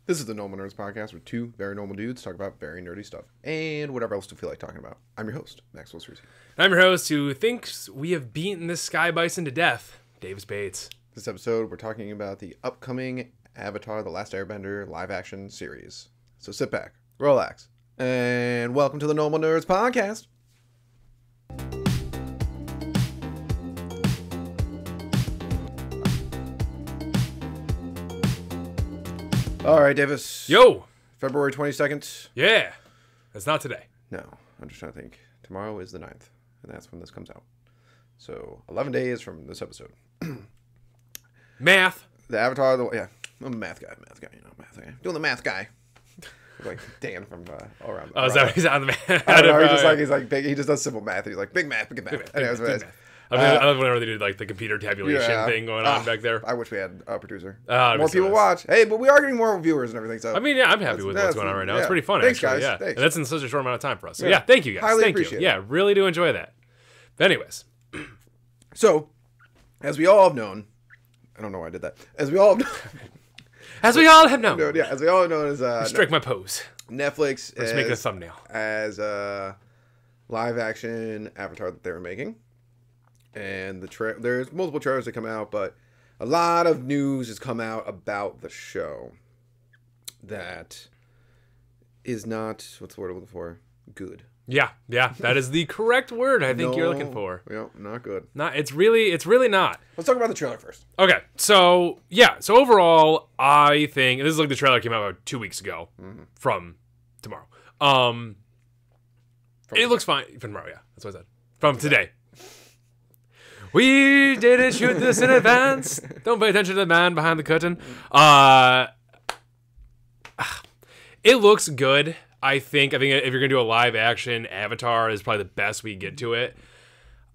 This is the Normal Nerds Podcast where two very normal dudes talk about very nerdy stuff and whatever else to feel like talking about. I'm your host, Maxwell Cersei. I'm your host who thinks we have beaten this sky bison to death, Davis Bates. This episode, we're talking about the upcoming Avatar: The Last Airbender live-action series. So sit back, relax, and welcome to the Normal Nerds Podcast. All right, Davis. Yo! February 22nd. Yeah. That's not today. No, I'm just trying to think. Tomorrow is the 9th, and that's when this comes out. So, 11 days from this episode. Math. The Avatar, yeah. I'm a math guy, math guy. Doing the math guy. Like Dan from All Around. Oh, is that he's on the math? I don't know, he's like big, he just does simple math. He's like, big math, big math. Big math. I love whenever they do like the computer tabulation thing going on back there. I wish we had a producer. More people watch. Hey, but we are getting more viewers and everything. So I mean, yeah, I'm happy with what's going on right now. Yeah. It's pretty fun, Thanks, actually. guys. Yeah, Thanks. And that's in such a short amount of time for us. So yeah, thank you guys. Highly thank appreciate you. it. Yeah, really do enjoy that. But anyways, so as we all have known, I don't know why I did that. As we all have known, as we all have known, is strike my pose. Netflix Let's make a thumbnail as a live action Avatar that they were making. And there's multiple trailers that come out, but a lot of news has come out about the show that is not, what's the word I'm looking for? Good. Yeah, that is the correct word I think you're looking for. Yeah, not good. It's really not. Let's talk about the trailer first. Okay, so overall, I think this is like the trailer came out about 2 weeks ago from tomorrow. It looks fine from tomorrow. Yeah, that's what I said. From today. We didn't shoot this in advance. Don't pay attention to the man behind the curtain. It looks good. I think if you're gonna do a live action Avatar is probably the best we get to it.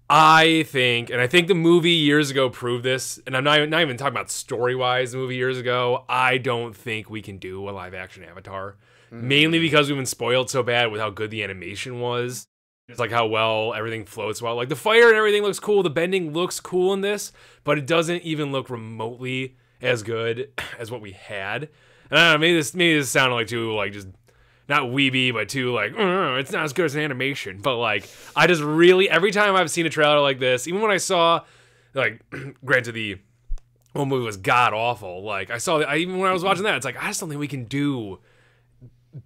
I think the movie years ago proved this, and I'm not even talking about story-wise. The movie years ago, I don't think we can do a live action Avatar, mainly because we've been spoiled so bad with how good the animation was. It's like how well everything floats well. Like the fire and everything looks cool. The bending looks cool in this, but it doesn't even look remotely as good as what we had. And I don't know, maybe this sounded like too like just not weeby, but too like it's not as good as an animation. But like I just really every time I've seen a trailer like this, even when I saw like granted the whole movie was god awful. Like even when I was watching that, it's like I just don't think we can do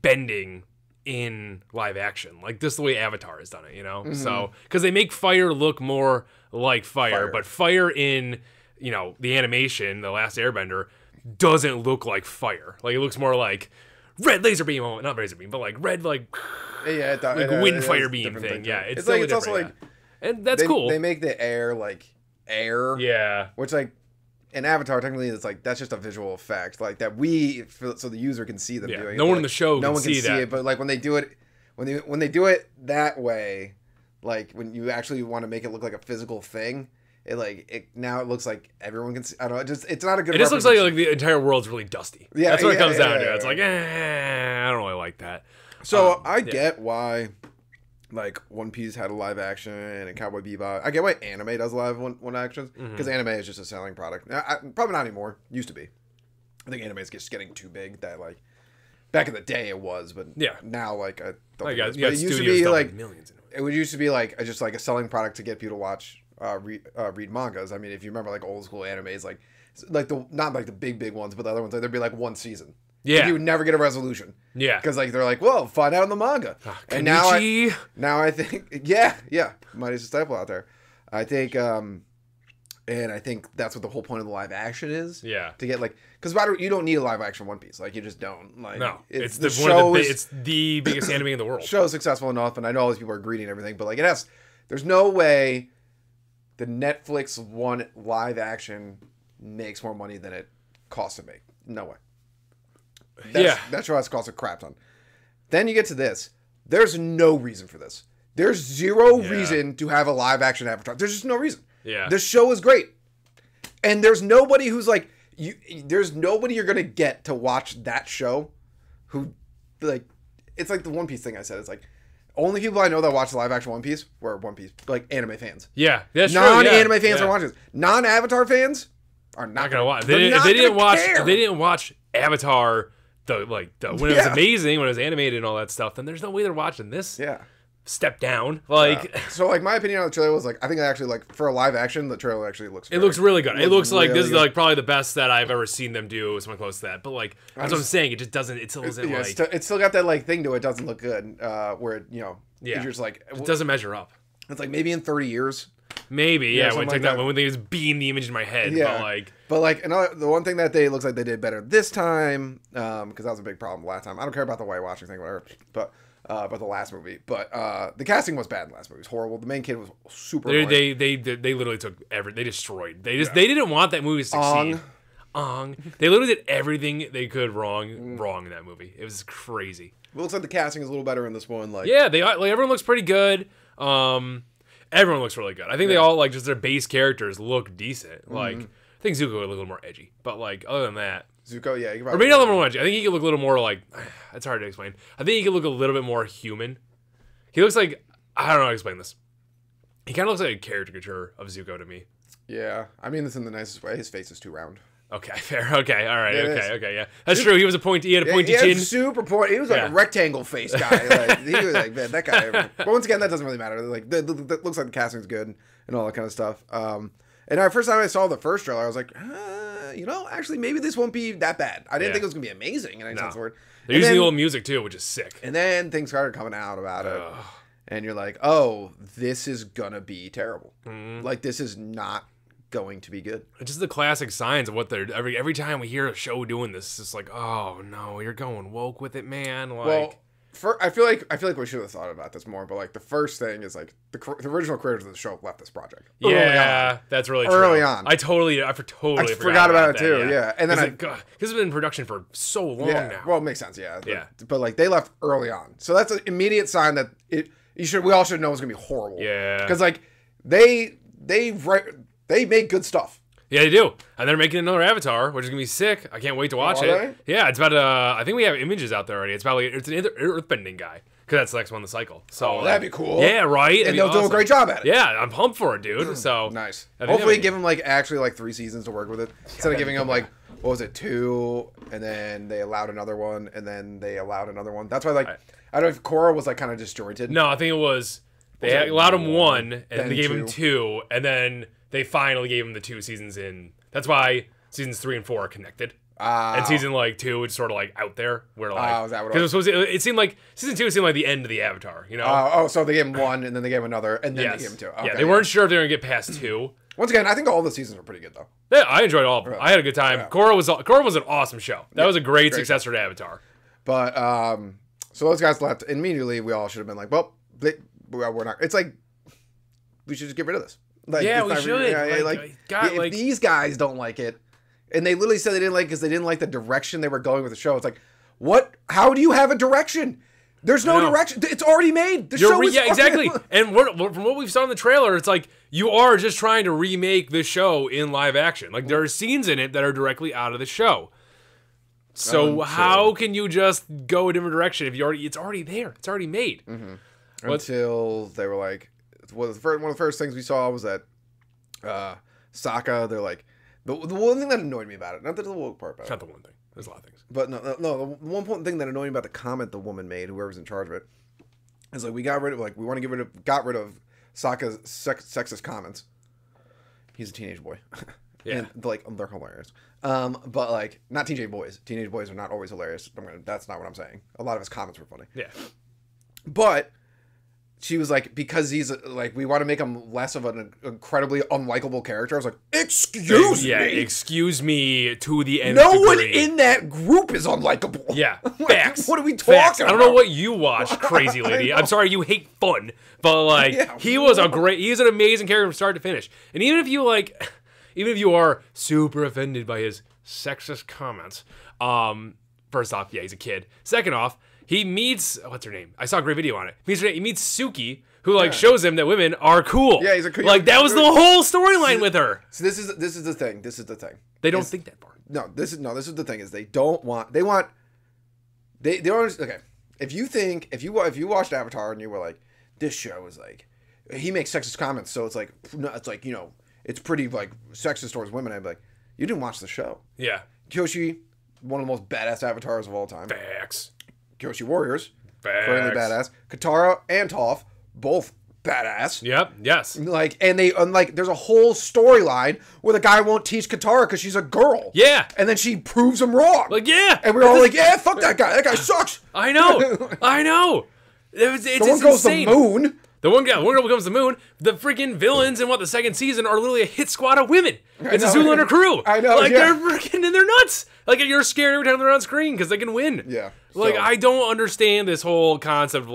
bending in live action like this the way Avatar has done it, you know. So because they make fire look more like fire, but fire in the animation, The Last Airbender, doesn't look like fire. Like it looks more like red laser beam, not laser beam, but like red like wind fire beam thing. Yeah, it's like, it's also like, and that's cool. They make the air like air, which like in Avatar, technically, it's like that's just a visual effect, like that so the user can see them doing it. No one in the show can see that. It, but like when they do it, when they do it that way, like when you actually want to make it look like a physical thing, it now it looks like everyone can see. I don't know, it's not a good. It just looks like the entire world's really dusty. Yeah, that's what it comes down to. It's like I don't really like that. So I get why. Like One Piece had a live action and Cowboy Bebop. I get why anime does live one actions because anime is just a selling product. Probably not anymore. Used to be. I think anime is just getting too big. That like back in the day it was, but now like I don't think it is. But it used to be like millions. It used to be like just like a selling product to get people to watch read mangas. I mean, if you remember like old school animes, like the not like the big ones, but the other ones, like, there'd be like one season. Yeah, and you would never get a resolution. Yeah, because like they're like, well, find out in the manga. And now I think, might as a staple out there. I think, and I think that's what the whole point of the live action is. Yeah, to get like, because you don't need a live action One Piece. Like you just don't. Like no, it's the biggest anime in the world. Show's successful enough, and I know all these people are greedy and everything, but like it has. There's no way the Netflix one live action makes more money than it costs to make. No way. That show has cost a crap ton. Then you get to this. There's no reason for this. There's zero reason to have a live action Avatar. There's just no reason. Yeah. This show is great. And there's nobody who's like there's nobody you're gonna get to watch that show who like it's like the One Piece thing I said. It's like only people I know that watch the live action One Piece were One Piece, like anime fans. Yeah, that's true. Non-anime fans are watching this. Non-Avatar fans are not gonna watch. If they didn't watch Avatar when it was amazing, when it was animated and all that stuff, then there's no way they're watching this. Yeah. Step down. Like so like my opinion on the trailer was like I think actually like for a live action the trailer actually looks it looks really good. It looks like really this is like probably the best that I've ever seen them do, something close to that. But like that's what I'm saying, it just doesn't it still isn't like it's still got that like thing to it, doesn't look good where it, you're just like it doesn't measure up. It's like maybe in 30 years. Maybe, when they just beam the image in my head. Yeah. But the one thing that they looks like they did better this time, because that was a big problem last time. I don't care about the white watching thing, whatever. But the last movie. But the casting was bad in the last movie. It was horrible. The main kid was super annoying. They literally took they destroyed. They didn't want that movie to succeed. They literally did everything they could wrong in that movie. It was crazy. It looks like the casting is a little better in this one. Everyone looks pretty good. Everyone looks really good. I think they all like just their base characters look decent. Like I think Zuko would look a little more edgy, but like other than that, Zuko, yeah, or maybe not a little more edgy. I think he could look a little more like it's hard to explain. I think he could look a little bit more human. He looks like I don't know how to explain this. He kind of looks like a caricature of Zuko to me. Yeah, I mean this in the nicest way. His face is too round. Okay, fair. Okay, all right. Yeah, okay, yeah. That's true. He was he had a pointy chin. Super pointy. He was like a rectangle face guy. Like, he was like, man, that guy. But once again, that doesn't really matter. Like, that looks like the casting's good and all that kind of stuff. And the first time I saw the first trailer, I was like, actually, maybe this won't be that bad. I didn't think it was gonna be amazing in any sense of the word. They're using the old music too, which is sick. And then things started coming out about it, and you're like, oh, this is gonna be terrible. Like, this is not going to be good. It's just the classic signs of what they're every time we hear a show doing this, it's just like, oh no, you're going woke with it, man. Like, I feel like we should have thought about this more, but like the first thing is like the original creators of the show left this project. Yeah, that's really true. Early on. I totally forgot about it too. Yeah, and then because it's been in production for so long now. Well, it makes sense. Yeah. But like they left early on, so that's an immediate sign that we all should know it's gonna be horrible. Yeah. Because like they make good stuff. Yeah, they do. And they're making another Avatar, which is going to be sick. I can't wait to watch it. They? Yeah, it's about, I think we have images out there already. It's about, it's an earthbending guy. Because that's the next one in the cycle. So that'd be cool. Yeah, right? And they'll do a great job at it. Yeah, I'm pumped for it, dude. So nice. Hopefully give him actually 3 seasons to work with it. Instead of giving him 2, and then they allowed another one, and then they allowed another one. That's why I don't know if Korra was kind of disjointed. No, I think it was, they allowed him 1, and then they gave him 2, and then they finally gave him the 2 seasons in. That's why seasons 3 and 4 are connected. And season 2 is sort of out there. Where is that what it was? It seemed like season 2 seemed like the end of the Avatar. You know? So they gave him 1, and then they gave him another, and then they gave him 2. Okay, yeah, they weren't sure if they were gonna get past 2. Once again, I think all the seasons were pretty good though. Yeah, I enjoyed all of them. I had a good time. Yeah. Korra was an awesome show. That was a great successor to Avatar. But so those guys left immediately. We all should have been like, well, we're not. It's like we should just get rid of this. We should. If these guys don't like it, and they literally said they didn't like it because they didn't like the direction they were going with the show. It's like, what? How do you have a direction? There's no direction. It's already made. The show is exactly. And from what we've saw in the trailer, it's like you are just trying to remake the show in live action. Like there are scenes in it that are directly out of the show. So how can you just go a different direction if it's already there? It's already made. Until they were like, one of the first things we saw was that Sokka. They're like the one thing that annoyed me about it. Not the woke part, it's not the one thing. There's a lot of things. But no. The one thing that annoyed me about the comment the woman made, whoever's in charge of it, is we got rid of rid of Sokka's sexist comments. He's a teenage boy. Yeah. And they're hilarious. But not teenage boys. Teenage boys are not always hilarious. That's not what I'm saying. A lot of his comments were funny. Yeah. But she was like, because he's we want to make him less of an incredibly unlikable character. I was like, excuse me? Excuse me to the end. No one in that group is unlikable. Yeah, facts. What are we talking about? I don't know what you watch, crazy lady. I'm sorry you hate fun, but he's an amazing character from start to finish. And even if you are super offended by his sexist comments, first off, yeah, he's a kid. Second off, he meets, what's her name? I saw a great video on it. He meets Suki, who shows him that women are cool. Yeah, he's a cool. That was the whole storyline with her. So this is the thing. This is the thing. They don't think that far. No, this is the thing is they don't okay. If you watched Avatar and you were like, this show is he makes sexist comments, so it's it's pretty sexist towards women. I'd be like, you didn't watch the show. Yeah. Kyoshi, one of the most badass avatars of all time. Facts. Kyoshi Warriors, Facts. currently badass. Katara and Toph, both badass. Yep. Yes. Like, and they there's a whole storyline where the guy won't teach Katara because she's a girl. Yeah. And then she proves him wrong. Like, yeah. And we're all like, yeah, fuck that guy. That guy sucks. I know. I know. It's one goes insane. to the moon. One girl becomes the moon. The freaking villains in the second season are literally a hit squad of women. It's a Zoolander crew. I know. Like, they're freaking, and they're nuts. Like, you're scared every time they're on screen because they can win. Yeah. Like, I don't understand this whole concept of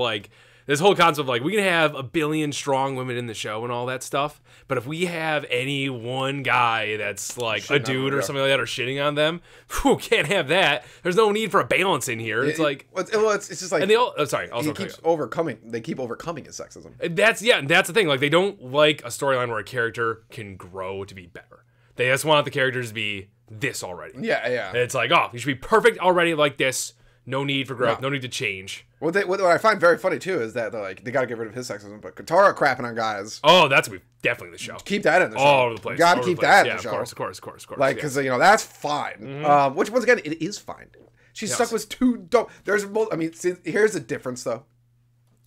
we can have a billion strong women in the show and all that stuff, but if we have any one guy that's like a dude or something like that or shitting on them, whew, can't have that. There's no need for a balance in here. It's it's just like, and they all. Oh, sorry, also he keeps overcoming. They keep overcoming his sexism. That's the thing. Like, they don't like a storyline where a character can grow to be better. They just want the characters to be this already. Yeah. And it's like, oh, you should be perfect already like this. No need for growth. No need to change. What I find very funny too is that they got to get rid of his sexism, but Katara crapping on guys. Oh, that's definitely the show. Keep that in the show. All over the place. Got to keep that in the show. Of course. Like, because that's fine. Which once again, it is fine. She's stuck with two. There's both. I mean, see, here's the difference though.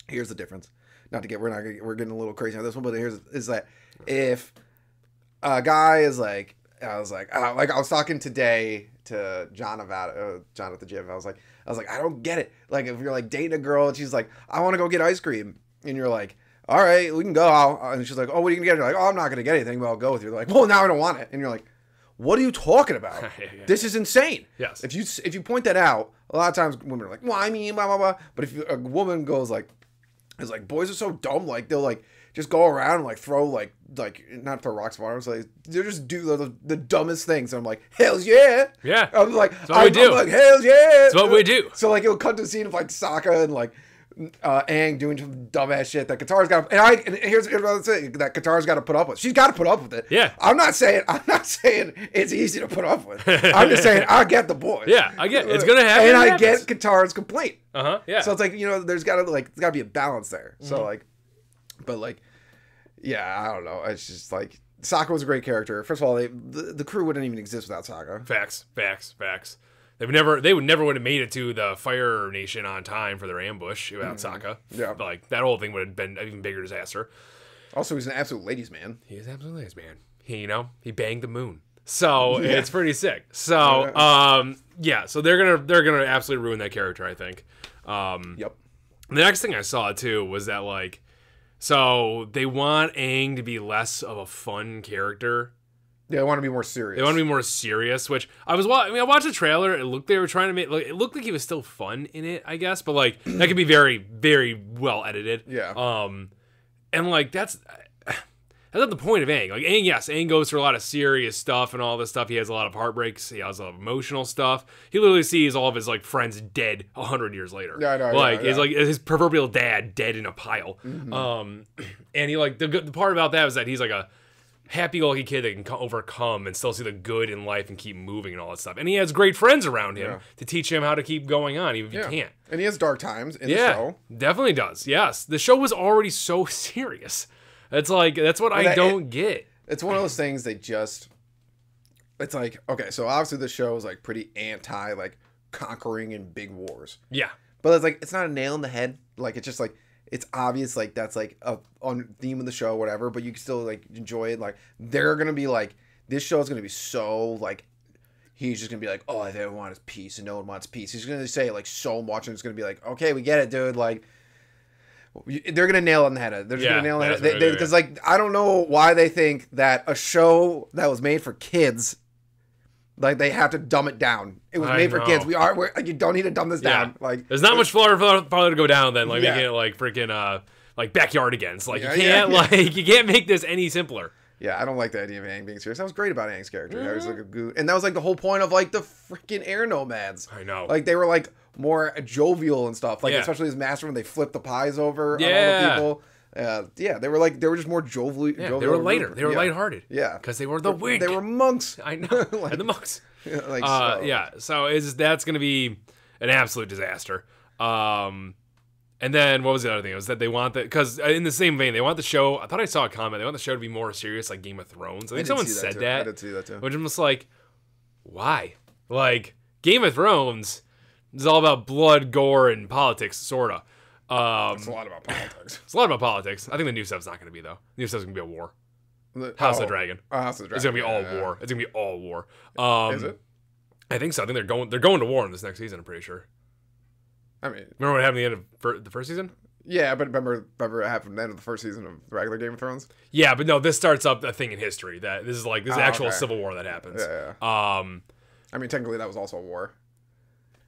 Here's the difference. We're getting a little crazy on this one, but is that if a guy is like, I was talking today to John at the gym. I was like, I don't get it. Like, if you're like dating a girl and she's like, I want to go get ice cream, and you're like, all right, we can go. And she's like, oh, what are you gonna get? And you're like, oh, I'm not gonna get anything, but I'll go with you. They're like, well, now I don't want it. And you're like, what are you talking about? Yeah. This is insane. Yes. If you point that out, a lot of times women are like, well, I mean, blah blah blah. But if a woman goes like, it's like, boys are so dumb. Like, they'll like just go around and like throw like not throw rocks at water. So they'll just do the dumbest things. And I'm like, hells yeah. Yeah. I'm like, that's what we do. I'm like, hells yeah. That's what we do. So like, it'll cut to the scene of like Sokka and like Aang doing some dumbass shit that Katara's got. And here's what I'm saying, that Katara's got to put up with. She's got to put up with it. Yeah. I'm not saying it's easy to put up with. I'm just saying I get the boy. Yeah, I get it. It's gonna happen. And I get Katara's complaint. Yeah. So it's like, there's got to be a balance there. So like, but like, yeah, I don't know. It's just like, Sokka was a great character. First of all, the crew wouldn't even exist without Sokka. Facts. They would never have made it to the Fire Nation on time for their ambush without Sokka. Yeah. Like, that whole thing would have been an even bigger disaster. Also, he's an absolute ladies' man. He is absolutely a ladies' man. He banged the moon. So it's pretty sick. So so they're gonna absolutely ruin that character, I think. Yep. The next thing I saw too was that like, so they want Aang to be less of a fun character. Yeah, they want to be more serious. Which I watched the trailer. It looked it looked like he was still fun in it, I guess, but like that could be very, very well edited. Yeah. And like that's not the point of Aang. Like, Aang goes through a lot of serious stuff and all this stuff. He has a lot of heartbreaks. He has a lot of emotional stuff. He literally sees all of his like friends dead 100 years later. Yeah, I know. Like, it's like his proverbial dad dead in a pile. Mm-hmm. And he like the part about that was that he's like a happy-go-lucky kid that can overcome and still see the good in life and keep moving and all that stuff. And he has great friends around him to teach him how to keep going on, even if you can't. And he has dark times in the show. Definitely does. Yes, the show was already so serious. It's like, that's what I don't get. It's one of those things it's like, okay, so obviously the show is like pretty anti like conquering in big wars. Yeah. But it's like, it's not a nail in the head. Like, it's just like, it's obvious like that's like a on theme of the show, whatever, but you can still like enjoy it. Like, they're gonna be like, this show is gonna be so like, he's just gonna be like, oh, everyone wants peace and no one wants peace. He's gonna say like so much, and it's gonna be like, okay, we get it, dude. Like, they're gonna nail it on the head. They're just gonna nail it because like, I don't know why they think that a show that was made for kids, like, they have to dumb it down. It was made for kids. We're like, you don't need to dumb this down. Like, there's not much farther to go down than like making it like freaking like Backyard Against. Like, you can't make this any simpler. Yeah, I don't like the idea of Aang being serious. That was great about Aang's character. That was like a good, and that was like the whole point of like the freaking air nomads. I know. Like, they were like more jovial and stuff. Like, especially his master when they flipped the pies over on all the people. They were just more jovial. Yeah, they were lighter. They were lighthearted. Yeah, because they were the weak. They were monks. I know. Like, and the monks. Like, So that's gonna be an absolute disaster. And then what was the other thing? It was that they want because in the same vein, they want the show. I thought I saw a comment. They want the show to be more serious, like Game of Thrones. I think someone said that. I did see that too. Which I'm just like, why? Like, Game of Thrones is all about blood, gore, and politics, sorta. It's a lot about politics. It's a lot about politics. I think the new stuff's not going to be, though. The new stuff's going to be a war. House of the Dragon. House of the Dragon. It's going to be all war. It's going to be all war. Is it? I think so. I think they're going to war in this next season, I'm pretty sure. I mean, remember what happened at the end of the first season? Yeah, but remember what happened at the end of the first season of the regular Game of Thrones? Yeah, but no, this starts up a thing in history that this is actual civil war that happens. Yeah. I mean, technically that was also a war.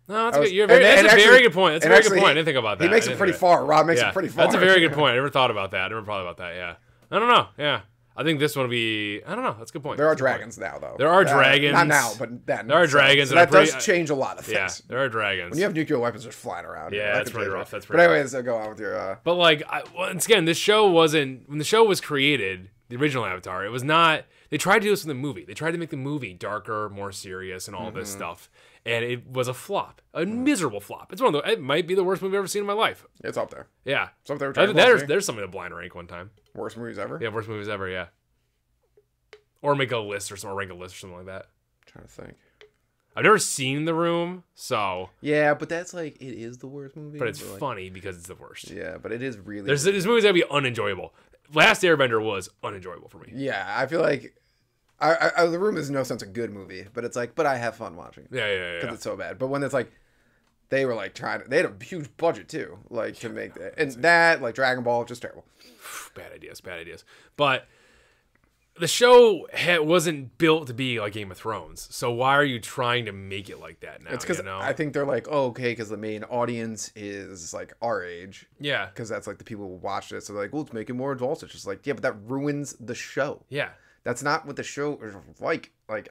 No, that's a very good point. That's a very good point. I didn't think about that. He makes it pretty far. Rob makes it pretty far. That's a very good point. I never thought about that. I never thought about that. Yeah. I don't know. Yeah. I think this one will be. I don't know. That's a good point. There are dragons now, though. There are dragons. Not now, but then. There are dragons. So that does change a lot of things. Yeah, there are dragons. When you have nuclear weapons just flying around. Yeah, that's pretty rough. But anyways, go on with your. But like, once again, this show wasn't when the show was created. The original Avatar, it was not. They tried to do this in the movie. They tried to make the movie darker, more serious, and all this stuff. And it was a flop, a miserable flop. It's one of the. It might be the worst movie I've ever seen in my life. It's up there. Yeah, it's up there. There's something to blind rank one time. Worst movies ever. Yeah, worst movies ever. Yeah. Or make a list or rank a list or something like that. I'm trying to think. I've never seen The Room, so yeah, but that's like it is the worst movie. But it's funny because it's the worst. Yeah, but it is really. This movie's gonna be unenjoyable. Last Airbender was unenjoyable for me. Yeah, I feel like The Room is in no sense a good movie, but it's like, but I have fun watching it. Yeah. Because it's so bad. But when it's like, they were like they had a huge budget too, like to make that, and that like Dragon Ball, just terrible. Bad ideas. But the show wasn't built to be like Game of Thrones, so why are you trying to make it like that now? It's because I think they're like, oh, okay, because the main audience is like our age. Yeah. Because that's like the people who watched it, so they're like, well, let's make it more adult. It's just like, yeah, but that ruins the show. Yeah. That's not what the show is like. Like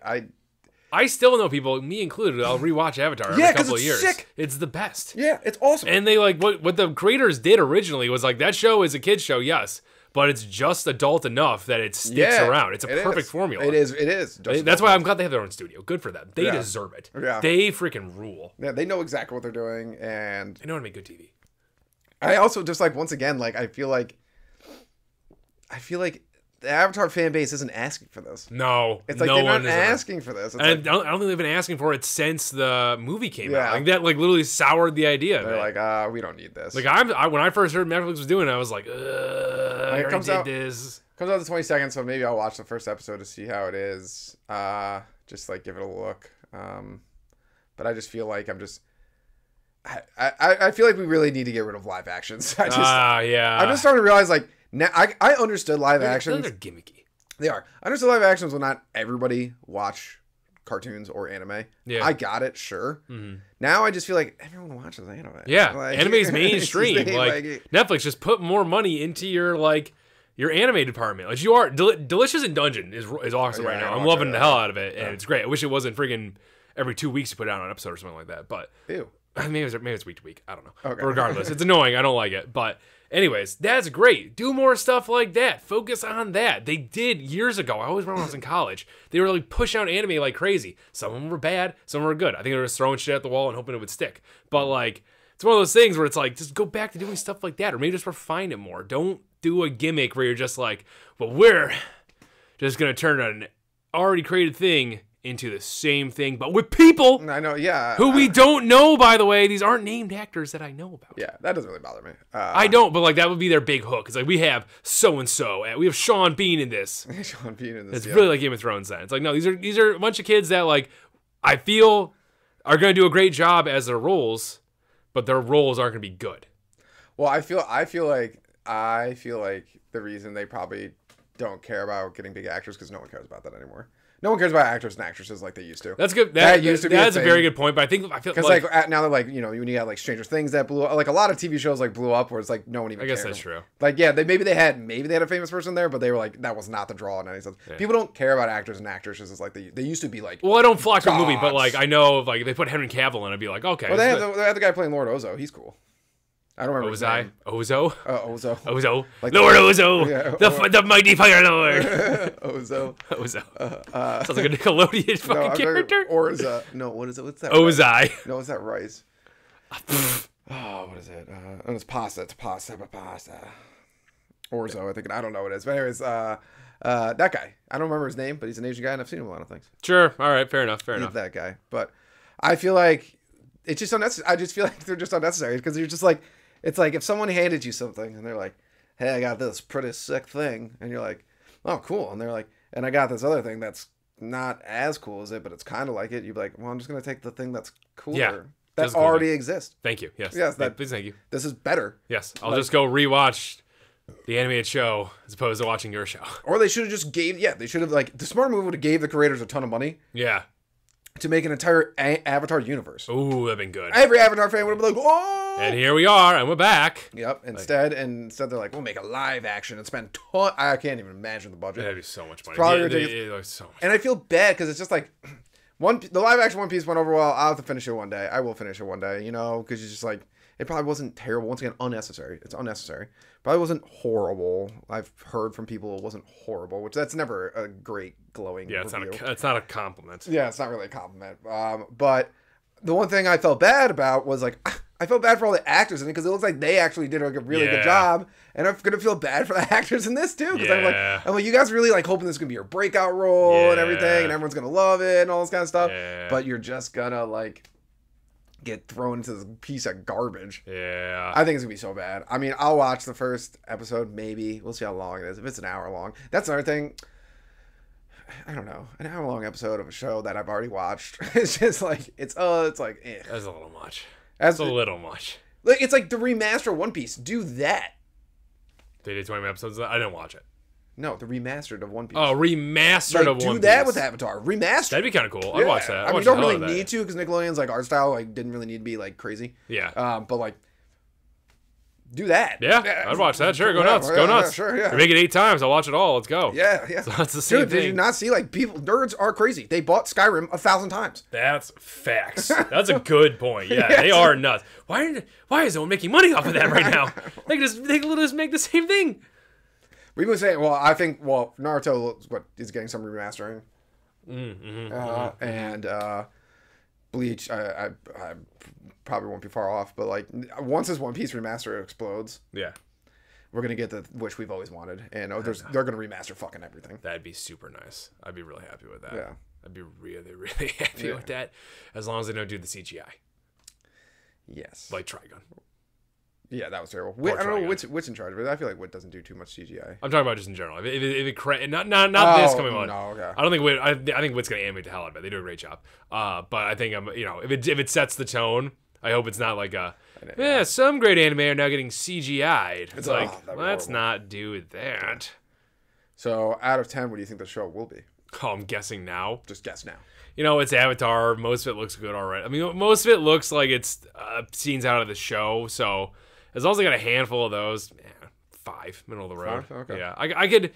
I still know people, me included, I'll rewatch Avatar every couple of years. Sick. It's the best. Yeah, it's awesome. And they like what the creators did originally was like that show is a kid's show, yes. But it's just adult enough that it sticks around. It's a perfect formula. It is. That's why I'm glad they have their own studio. Good for them. They deserve it. Yeah. They freaking rule. Yeah, they know exactly what they're doing, and they know how to make good TV. I also just like once again, like I feel like the Avatar fan base isn't asking for this. No, it's like they're not asking for this. It's I don't think they've been asking for it since the movie came out. Like that, like literally soured the idea. They're like, we don't need this. Like when I first heard Netflix was doing it, I was like, it comes out the 22nd, so maybe I'll watch the first episode to see how it is. Just like give it a look. But I just feel like I feel like we really need to get rid of live actions. I'm just starting to realize like. Now, I understood live actions. They're gimmicky. They are. I understood live actions will not everybody watch cartoons or anime. Yeah. I got it, sure. Mm-hmm. Now I just feel like everyone watches anime. Yeah, like, anime's mainstream. like Netflix, just put more money into your anime department. Like you are, Delicious in Dungeon is awesome right now. I'm loving the hell out of it, and it's great. I wish it wasn't freaking every 2 weeks you put out an episode or something like that. But ew. Maybe it's week to week. I don't know. Okay. But regardless, it's annoying. I don't like it. But anyways, that's great. Do more stuff like that. Focus on that. They did years ago. I always remember when I was in college. They were like pushing out anime like crazy. Some of them were bad. Some were good. I think they were just throwing shit at the wall and hoping it would stick. But like, it's one of those things where it's like, just go back to doing stuff like that, or maybe just refine it more. Don't do a gimmick where you're just like, well, we're just gonna turn an already created thing into the same thing, but with people. I know, yeah. Who we don't know, by the way. These aren't named actors that I know about. Yeah, that doesn't really bother me. I don't, but like that would be their big hook. It's like we have so and so, and we have Sean Bean in this. Sean Bean in this. It's really like Game of Thrones. Then it's like no, these are a bunch of kids that like I feel are going to do a great job as their roles, but their roles aren't going to be good. Well, I feel like the reason they probably don't care about getting big actors because no one cares about that anymore. No one cares about actors and actresses like they used to. That's good. That used to be that's a very good point. But I feel because like now they're like when you got like Stranger Things that blew up, like a lot of TV shows like blew up where it's like no one even. I guess cared. That's true. Like yeah, maybe they had a famous person there, but they were like that was not the draw in any sense. Yeah. People don't care about actors and actresses as like they used to be like. Well, I don't flock to a movie, but like I know if like they put Henry Cavill in, I'd be like okay. Well, they have the guy playing Lord Ozo. He's cool. I don't remember. Ozo? Ozo. Like Lord Ozo. Yeah, the mighty Fire Lord. Ozo. Sounds like a Nickelodeon fucking character. Orza. No, what is it? What's that? Ozai. No, what's that rice? What is it? It's pasta. It's pasta. Orzo, I think. I don't know what it is. But anyways, that guy. I don't remember his name, but he's an Asian guy, and I've seen him in a lot of things. Sure. All right. Fair enough. That guy. But I feel like it's just unnecessary. I just feel like they're just unnecessary because you're just like, it's like if someone handed you something and they're like, hey, I got this pretty sick thing. And you're like, oh, cool. And they're like, and I got this other thing that's not as cool as it, but it's kind of like it. You'd be like, well, I'm just going to take the thing that's cooler. Yeah. That already exists. Thank you. Yes. Yes. Please, thank you. This is better. Yes. I'll just go rewatch the animated show as opposed to watching your show. Or they should have just they should have, like, the smart move would have gave the creators a ton of money. Yeah. To make an entire Avatar universe. Ooh, that'd been good. Every Avatar fan would have been like, oh! And here we are, and we're back. Yep. Instead they're like, we'll make a live action and spend I can't even imagine the budget. That'd be so much money. Probably ridiculous. so much. And I feel bad because it's just like, the live action One Piece went over well. I'll have to finish it one day. I will finish it one day, you know, because it's just like, it probably wasn't terrible. Once again, unnecessary. It's unnecessary. Probably wasn't horrible. I've heard from people it wasn't horrible, which that's never a great glowing review. It's not a compliment. Yeah, it's not really a compliment. But the one thing I felt bad about was like, I felt bad for all the actors in it because it looks like they actually did a really good job, and I'm gonna feel bad for the actors in this too because I'm like, you guys really like hoping this is gonna be your breakout role and everything, and everyone's gonna love it and all this kind of stuff. Yeah. But you're just gonna like get thrown into this piece of garbage. Yeah. I think it's gonna be so bad. I mean, I'll watch the first episode, maybe. We'll see how long it is. If it's an hour long, that's another thing. I don't know, an hour long episode of a show that I've already watched. It's just like it's like eh. That's a little much. That's a little much. Like it's like the remaster of One Piece. Do that. They did 20 episodes. I didn't watch it. No, the remastered of One Piece. Oh, remastered of One Piece. Do that with Avatar. Remaster. That'd be kind of cool. I'd watch that. I mean, you don't really need to because Nickelodeon's like art style like didn't really need to be like crazy. Yeah. But like, do that. Yeah, I'd watch that. Sure, go nuts. Go nuts. Sure, yeah. Or make it 8 times. I'll watch it all. Let's go. Yeah. So that's the same thing. Did you not see like nerds are crazy? They bought Skyrim 1,000 times. That's facts. That's a good point. Yeah, they are nuts. Why is no one making money off of that right now? They literally just make the same thing. We've been saying, I think Naruto is getting some remastering, and Bleach. I probably won't be far off, but like once this One Piece remaster explodes, we're gonna get the wish we've always wanted, and they're gonna remaster fucking everything. That'd be super nice. I'd be really happy with that. Yeah, I'd be really, really happy with that, as long as they don't do the CGI. Yes, like Trigun. Yeah, that was terrible. I don't know which in charge of it. I feel like Wit doesn't do too much CGI. I'm talking about just in general. If it not this coming on. No, okay. I don't think Wit. I think Wit's gonna animate the hell out of it. They do a great job. But I think if it sets the tone, I hope it's not like some great anime are now getting CGI'd. It's like let's not do that. So out of 10, what do you think the show will be? Oh, I'm guessing now. Just guess now. It's Avatar. Most of it looks good already. I mean, most of it looks like it's scenes out of the show. So as long as I got a handful of those, 5, middle of the road. 5? Okay. Yeah, I could.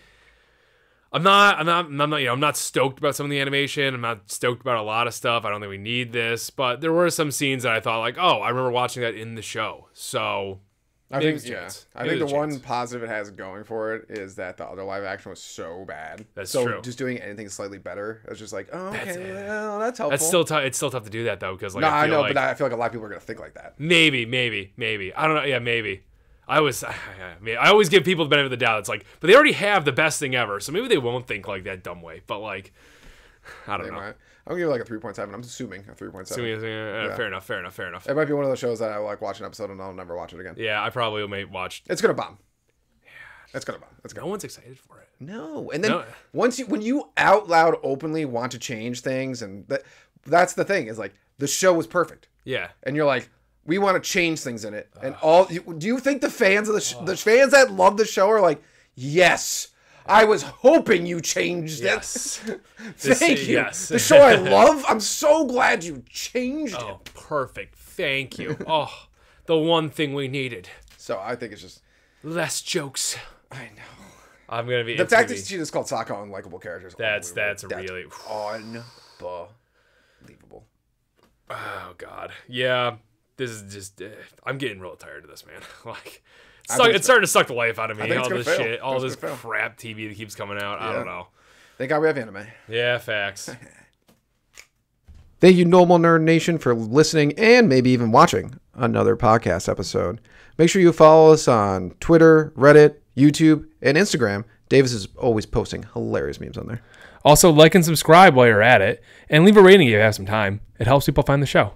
I'm not stoked about some of the animation. I'm not stoked about a lot of stuff. I don't think we need this, but there were some scenes that I thought like, oh, I remember watching that in the show. So I think the one positive it has going for it is that the other live action was so bad. That's true. Just doing anything slightly better, it's just like, oh, okay, well, that's helpful. That's still tough. It's still tough to do that though, because like I know, but I feel like a lot of people are gonna think like that. Maybe. I don't know. Yeah, maybe. I always give people the benefit of the doubt. It's like, but they already have the best thing ever, so maybe they won't think like that dumb way. But like, I don't know. I'm gonna give it like a 3.7. I'm assuming a 3.7. Fair enough. It might be one of those shows that I like watch an episode and I'll never watch it again. Yeah, I probably may watch. It's gonna bomb. Yeah, it's gonna bomb. No one's excited for it. No, and then when you out loud openly want to change things, and that's the thing is like the show was perfect. Yeah, and you're like, we want to change things in it, and do you think the fans of the fans that love the show are like, yes, I was hoping you changed it. Thank you. Yes. The show I love. I'm so glad you changed it. Oh, perfect. Thank you. Oh, the one thing we needed. So I think it's just less jokes. I know. I'm gonna be the fact that she just called Sokka unlikable characters. That's really unbelievable. Oh God, yeah. This is just. I'm getting real tired of this, man. Like. It's starting to suck the life out of me. All this shit, all this crap TV that keeps coming out. I don't know. Thank God we have anime. Yeah, facts. Thank you, Normal Nerd Nation, for listening and maybe even watching another podcast episode. Make sure you follow us on Twitter, Reddit, YouTube, and Instagram. Davis is always posting hilarious memes on there. Also, like and subscribe while you're at it, and leave a rating if you have some time. It helps people find the show.